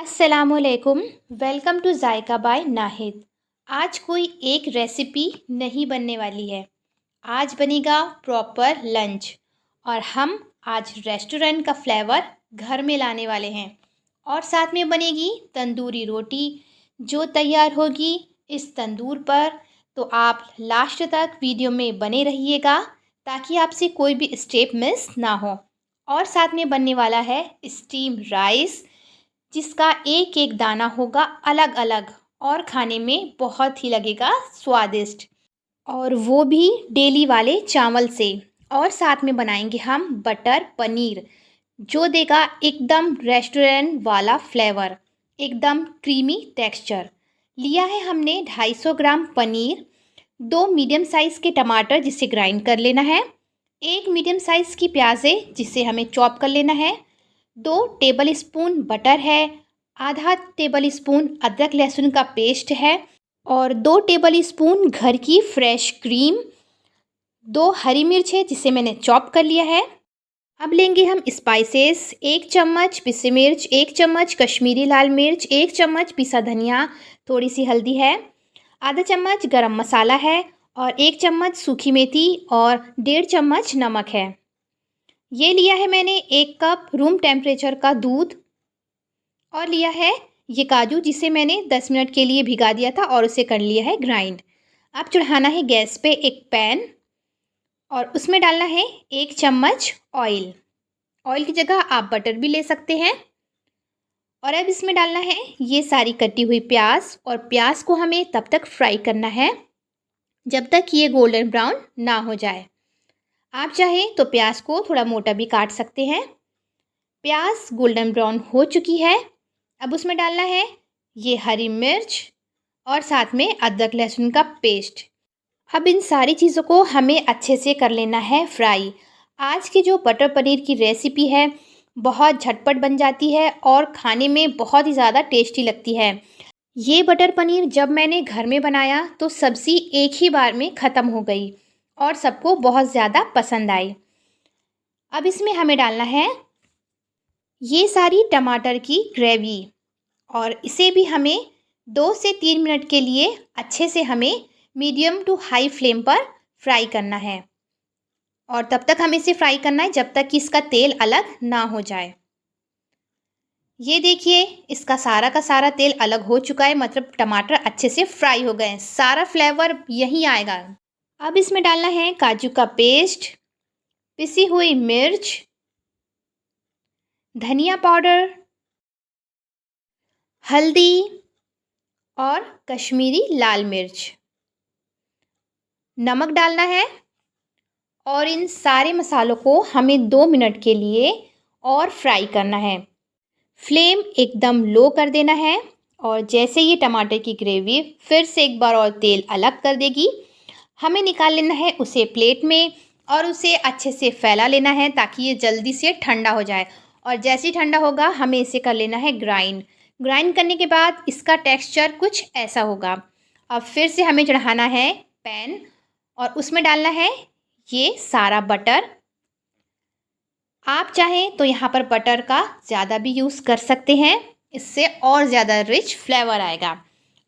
अस्सलामुअलैकुम। Welcome to Zaika by Nahid. आज कोई एक रेसिपी नहीं बनने वाली है। आज बनेगा प्रॉपर लंच और हम आज रेस्टोरेंट का फ्लेवर घर में लाने वाले हैं। और साथ में बनेगी तंदूरी रोटी जो तैयार होगी इस तंदूर पर। तो आप लास्ट तक वीडियो में बने रहिएगा ताकि आपसे कोई भी स्टेप मिस ना हो। और साथ में बनने वाला है स्टीम राइस जिसका एक एक दाना होगा अलग अलग और खाने में बहुत ही लगेगा स्वादिष्ट, और वो भी डेली वाले चावल से। और साथ में बनाएंगे हम बटर पनीर जो देगा एकदम रेस्टोरेंट वाला फ्लेवर, एकदम क्रीमी टेक्सचर। लिया है हमने 250 ग्राम पनीर, 2 मीडियम साइज़ के टमाटर जिसे ग्राइंड कर लेना है, 1 मीडियम साइज़ की प्याज है जिसे हमें चॉप कर लेना है, 2 टेबल स्पून बटर है, आधा टेबल स्पून अदरक लहसुन का पेस्ट है और 2 टेबल स्पून घर की फ्रेश क्रीम, 2 हरी मिर्च है जिसे मैंने चॉप कर लिया है। अब लेंगे हम स्पाइसेस, 1 चम्मच पिसी मिर्च, 1 चम्मच कश्मीरी लाल मिर्च, 1 चम्मच पिसा धनिया, थोड़ी सी हल्दी है, आधा चम्मच गरम मसाला है और 1 चम्मच सूखी मेथी और 1.5 चम्मच नमक है। ये लिया है मैंने 1 कप रूम टेम्परेचर का दूध और लिया है ये काजू जिसे मैंने 10 मिनट के लिए भिगा दिया था और उसे कर लिया है ग्राइंड। अब चढ़ाना है गैस पे एक पैन और उसमें डालना है 1 चम्मच ऑयल। ऑयल की जगह आप बटर भी ले सकते हैं। और अब इसमें डालना है ये सारी कटी हुई प्याज और प्याज को हमें तब तक फ्राई करना है जब तक ये गोल्डन ब्राउन ना हो जाए। आप चाहें तो प्याज को थोड़ा मोटा भी काट सकते हैं। प्याज गोल्डन ब्राउन हो चुकी है। अब उसमें डालना है ये हरी मिर्च और साथ में अदरक लहसुन का पेस्ट। अब इन सारी चीज़ों को हमें अच्छे से कर लेना है फ्राई। आज की जो बटर पनीर की रेसिपी है बहुत झटपट बन जाती है और खाने में बहुत ही ज़्यादा टेस्टी लगती है। ये बटर पनीर जब मैंने घर में बनाया तो सब्ज़ी एक ही बार में ख़त्म हो गई और सबको बहुत ज़्यादा पसंद आई। अब इसमें हमें डालना है ये सारी टमाटर की ग्रेवी और इसे भी हमें 2 से 3 मिनट के लिए अच्छे से हमें मीडियम टू हाई फ्लेम पर फ्राई करना है। और तब तक हमें इसे फ्राई करना है जब तक कि इसका तेल अलग ना हो जाए। ये देखिए इसका सारा का सारा तेल अलग हो चुका है, मतलब टमाटर अच्छे से फ्राई हो गए हैं, सारा फ्लेवर यहीं आएगा। अब इसमें डालना है काजू का पेस्ट, पिसी हुई मिर्च, धनिया पाउडर, हल्दी और कश्मीरी लाल मिर्च, नमक डालना है और इन सारे मसालों को हमें 2 मिनट के लिए और फ्राई करना है। फ्लेम एकदम लो कर देना है और जैसे ये टमाटर की ग्रेवी फिर से एक बार और तेल अलग कर देगी, हमें निकाल लेना है उसे प्लेट में और उसे अच्छे से फैला लेना है ताकि ये जल्दी से ठंडा हो जाए। और जैसे ही ठंडा होगा हमें इसे कर लेना है ग्राइंड। ग्राइंड करने के बाद इसका टेक्सचर कुछ ऐसा होगा। अब फिर से हमें चढ़ाना है पैन और उसमें डालना है ये सारा बटर। आप चाहें तो यहाँ पर बटर का ज़्यादा भी यूज़ कर सकते हैं, इससे और ज़्यादा रिच फ्लेवर आएगा।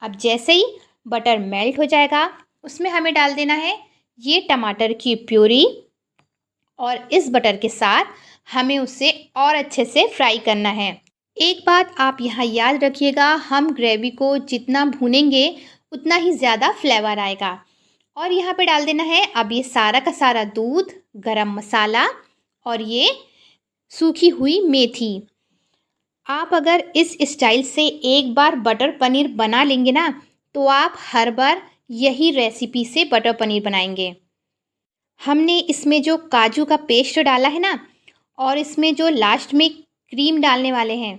अब जैसे ही बटर मेल्ट हो जाएगा उसमें हमें डाल देना है ये टमाटर की प्यूरी और इस बटर के साथ हमें उसे और अच्छे से फ्राई करना है। एक बात आप यहाँ याद रखिएगा, हम ग्रेवी को जितना भूनेंगे उतना ही ज़्यादा फ्लेवर आएगा। और यहाँ पे डाल देना है अब ये सारा का सारा दूध, गरम मसाला और ये सूखी हुई मेथी। आप अगर इस स्टाइल से एक बार बटर पनीर बना लेंगे ना तो आप हर बार यही रेसिपी से बटर पनीर बनाएंगे। हमने इसमें जो काजू का पेस्ट डाला है ना और इसमें जो लास्ट में क्रीम डालने वाले हैं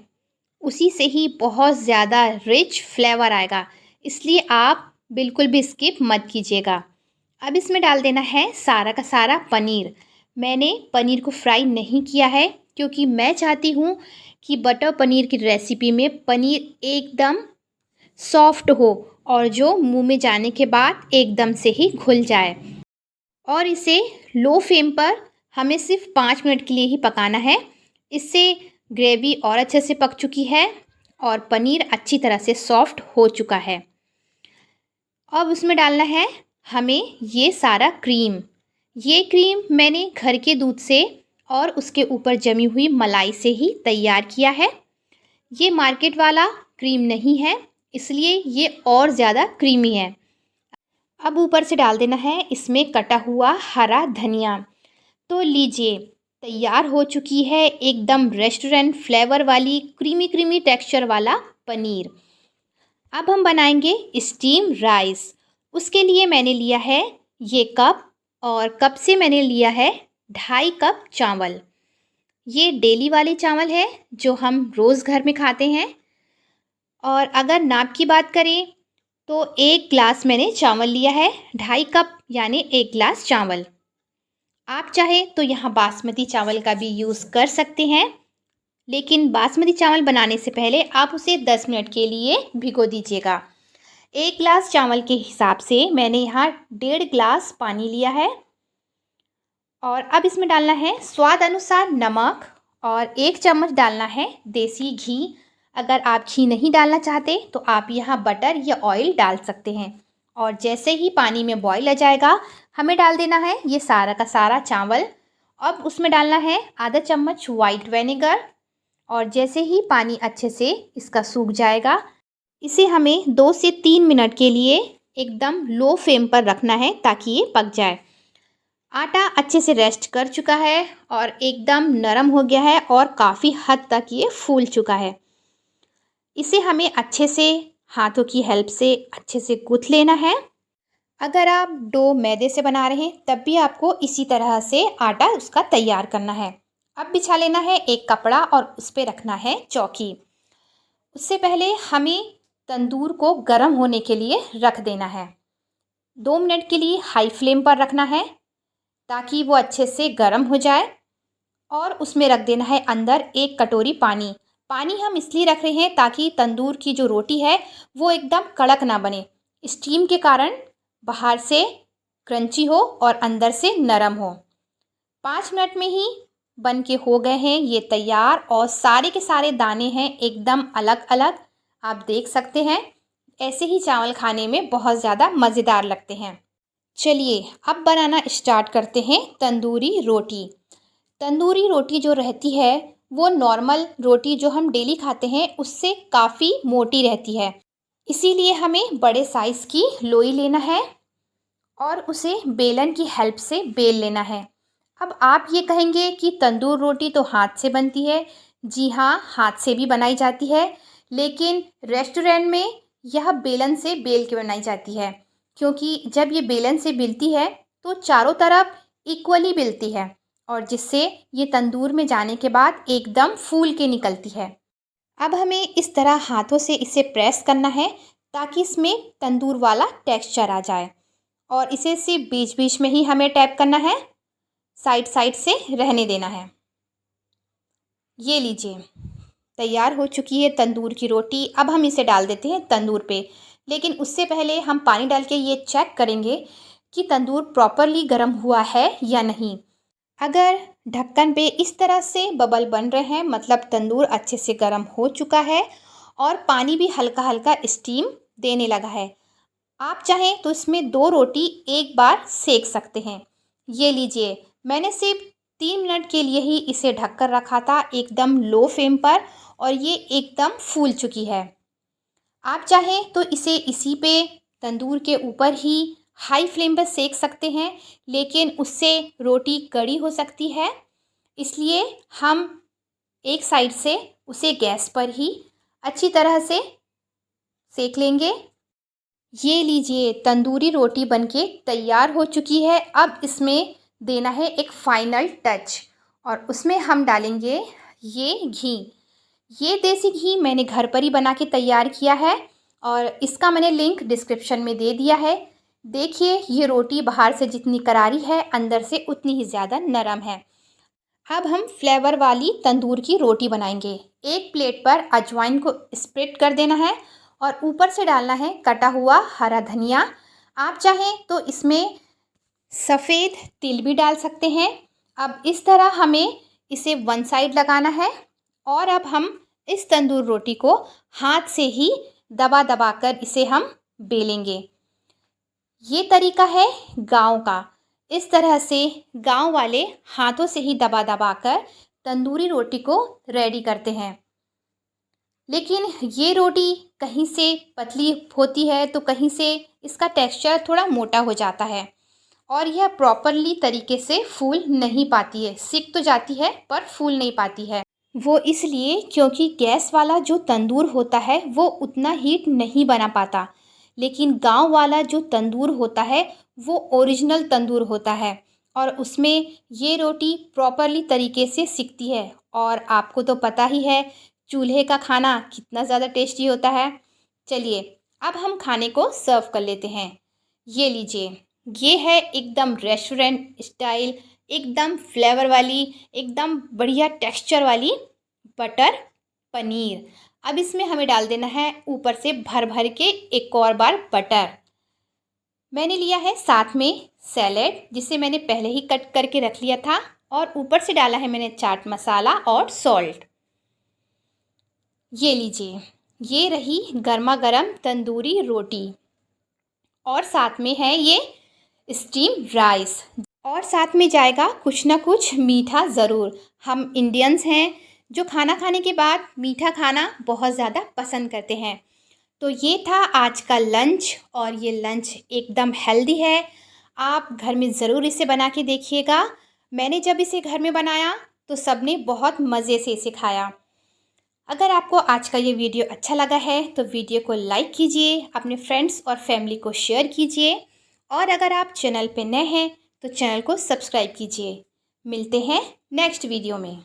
उसी से ही बहुत ज़्यादा रिच फ्लेवर आएगा, इसलिए आप बिल्कुल भी स्किप मत कीजिएगा। अब इसमें डाल देना है सारा का सारा पनीर। मैंने पनीर को फ्राई नहीं किया है क्योंकि मैं चाहती हूँ कि बटर पनीर की रेसिपी में पनीर एकदम सॉफ्ट हो और जो मुंह में जाने के बाद एकदम से ही घुल जाए। और इसे लो फ्लेम पर हमें सिर्फ 5 मिनट के लिए ही पकाना है। इससे ग्रेवी और अच्छे से पक चुकी है और पनीर अच्छी तरह से सॉफ्ट हो चुका है। अब उसमें डालना है हमें ये सारा क्रीम। ये क्रीम मैंने घर के दूध से और उसके ऊपर जमी हुई मलाई से ही तैयार किया है। ये मार्केट वाला क्रीम नहीं है, इसलिए ये और ज़्यादा क्रीमी है। अब ऊपर से डाल देना है इसमें कटा हुआ हरा धनिया। तो लीजिए, तैयार हो चुकी है एकदम रेस्टोरेंट फ्लेवर वाली क्रीमी क्रीमी टेक्सचर वाला पनीर। अब हम बनाएंगे स्टीम राइस। उसके लिए मैंने लिया है ये कप, और कप से मैंने लिया है 2.5 कप चावल। ये डेली वाले चावल है जो हम रोज़ घर में खाते हैं। और अगर नाप की बात करें तो 1 ग्लास मैंने चावल लिया है, 2.5 कप यानी 1 ग्लास चावल। आप चाहे तो यहाँ बासमती चावल का भी यूज़ कर सकते हैं, लेकिन बासमती चावल बनाने से पहले आप उसे 10 मिनट के लिए भिगो दीजिएगा। 1 ग्लास चावल के हिसाब से मैंने यहाँ 1.5 ग्लास पानी लिया है। और अब इसमें डालना है स्वाद अनुसार नमक, और 1 चम्मच डालना है देसी घी। अगर आप घी नहीं डालना चाहते तो आप यहाँ बटर या ऑयल डाल सकते हैं। और जैसे ही पानी में बॉईल आ जाएगा, हमें डाल देना है ये सारा का सारा चावल। अब उसमें डालना है आधा चम्मच वाइट विनेगर, और जैसे ही पानी अच्छे से इसका सूख जाएगा, इसे हमें 2 से 3 मिनट के लिए एकदम लो फ्लेम पर रखना है ताकि ये पक जाए। आटा अच्छे से रेस्ट कर चुका है और एकदम नरम हो गया है और काफ़ी हद तक ये फूल चुका है। इसे हमें अच्छे से हाथों की हेल्प से अच्छे से गूँथ लेना है। अगर आप डो मैदे से बना रहे हैं तब भी आपको इसी तरह से आटा उसका तैयार करना है। अब बिछा लेना है एक कपड़ा और उस पर रखना है चौकी। उससे पहले हमें तंदूर को गर्म होने के लिए रख देना है। 2 मिनट के लिए हाई फ्लेम पर रखना है ताकि वो अच्छे से गर्म हो जाए। और उसमें रख देना है अंदर 1 कटोरी पानी। पानी हम इसलिए रख रहे हैं ताकि तंदूर की जो रोटी है वो एकदम कड़क ना बने, स्टीम के कारण बाहर से क्रंची हो और अंदर से नरम हो। 5 मिनट में ही बन के हो गए हैं ये तैयार, और सारे के सारे दाने हैं एकदम अलग अलग। आप देख सकते हैं, ऐसे ही चावल खाने में बहुत ज़्यादा मज़ेदार लगते हैं। चलिए अब बनाना स्टार्ट करते हैं तंदूरी रोटी। तंदूरी रोटी जो रहती है वो नॉर्मल रोटी जो हम डेली खाते हैं उससे काफ़ी मोटी रहती है, इसीलिए हमें बड़े साइज़ की लोई लेना है और उसे बेलन की हेल्प से बेल लेना है। अब आप ये कहेंगे कि तंदूर रोटी तो हाथ से बनती है। जी हाँ, हाथ से भी बनाई जाती है, लेकिन रेस्टोरेंट में यह बेलन से बेल के बनाई जाती है, क्योंकि जब ये बेलन से बेलती है तो चारों तरफ इक्वली बेलती है, और जिससे ये तंदूर में जाने के बाद एकदम फूल के निकलती है। अब हमें इस तरह हाथों से इसे प्रेस करना है ताकि इसमें तंदूर वाला टेक्सचर आ जाए, और इसे सिर्फ बीच बीच में ही हमें टैप करना है, साइड साइड से रहने देना है। ये लीजिए, तैयार हो चुकी है तंदूर की रोटी। अब हम इसे डाल देते हैं तंदूर पे, लेकिन उससे पहले हम पानी डाल के ये चेक करेंगे कि तंदूर प्रॉपरली गर्म हुआ है या नहीं। अगर ढक्कन पे इस तरह से बबल बन रहे हैं, मतलब तंदूर अच्छे से गर्म हो चुका है और पानी भी हल्का हल्का स्टीम देने लगा है। आप चाहें तो इसमें 2 रोटी एक बार सेक सकते हैं। ये लीजिए, मैंने सिर्फ 3 मिनट के लिए ही इसे ढककर रखा था एकदम लो फ्लेम पर, और ये एकदम फूल चुकी है। आप चाहें तो इसे इसी पे तंदूर के ऊपर ही हाई फ्लेम पर सेक सकते हैं, लेकिन उससे रोटी कड़ी हो सकती है, इसलिए हम एक साइड से उसे गैस पर ही अच्छी तरह से सेक लेंगे। ये लीजिए, तंदूरी रोटी बनके तैयार हो चुकी है। अब इसमें देना है एक फाइनल टच, और उसमें हम डालेंगे ये घी। ये देसी घी मैंने घर पर ही बना के तैयार किया है, और इसका मैंने लिंक डिस्क्रिप्शन में दे दिया है। देखिए, ये रोटी बाहर से जितनी करारी है अंदर से उतनी ही ज़्यादा नरम है। अब हम फ्लेवर वाली तंदूर की रोटी बनाएंगे। एक प्लेट पर अजवाइन को स्प्रेड कर देना है और ऊपर से डालना है कटा हुआ हरा धनिया। आप चाहें तो इसमें सफ़ेद तिल भी डाल सकते हैं। अब इस तरह हमें इसे वन साइड लगाना है, और अब हम इस तंदूर रोटी को हाथ से ही दबा दबा कर इसे हम बेलेंगे। ये तरीका है गांव का। इस तरह से गांव वाले हाथों से ही दबा दबा कर तंदूरी रोटी को रेडी करते हैं। लेकिन ये रोटी कहीं से पतली होती है तो कहीं से इसका टेक्सचर थोड़ा मोटा हो जाता है और यह प्रॉपरली तरीके से फूल नहीं पाती है। सिक तो जाती है पर फूल नहीं पाती है। वो इसलिए क्योंकि गैस वाला जो तंदूर होता है वो उतना हीट नहीं बना पाता, लेकिन गांव वाला जो तंदूर होता है वो ओरिजिनल तंदूर होता है और उसमें ये रोटी प्रॉपरली तरीके से सिकती है। और आपको तो पता ही है चूल्हे का खाना कितना ज़्यादा टेस्टी होता है। चलिए अब हम खाने को सर्व कर लेते हैं। ये लीजिए, ये है एकदम रेस्टोरेंट स्टाइल, एकदम फ्लेवर वाली, एकदम बढ़िया टेक्सचर वाली बटर पनीर। अब इसमें हमें डाल देना है ऊपर से भर भर के एक और बार बटर। मैंने लिया है साथ में सैलेड, जिसे मैंने पहले ही कट करके रख लिया था, और ऊपर से डाला है मैंने चाट मसाला और सॉल्ट। ये लीजिए, ये रही गर्मा गर्म तंदूरी रोटी और साथ में है ये स्टीम राइस और साथ में जाएगा कुछ ना कुछ मीठा ज़रूर। हम इंडियंस हैं जो खाना खाने के बाद मीठा खाना बहुत ज़्यादा पसंद करते हैं। तो ये था आज का लंच और ये लंच एकदम हेल्दी है। आप घर में ज़रूर इसे बना के देखिएगा। मैंने जब इसे घर में बनाया तो सबने बहुत मज़े से इसे खाया। अगर आपको आज का ये वीडियो अच्छा लगा है तो वीडियो को लाइक कीजिए, अपने फ्रेंड्स और फैमिली को शेयर कीजिए और अगर आप चैनल पे नए हैं तो चैनल को सब्सक्राइब कीजिए। मिलते हैं नेक्स्ट वीडियो में।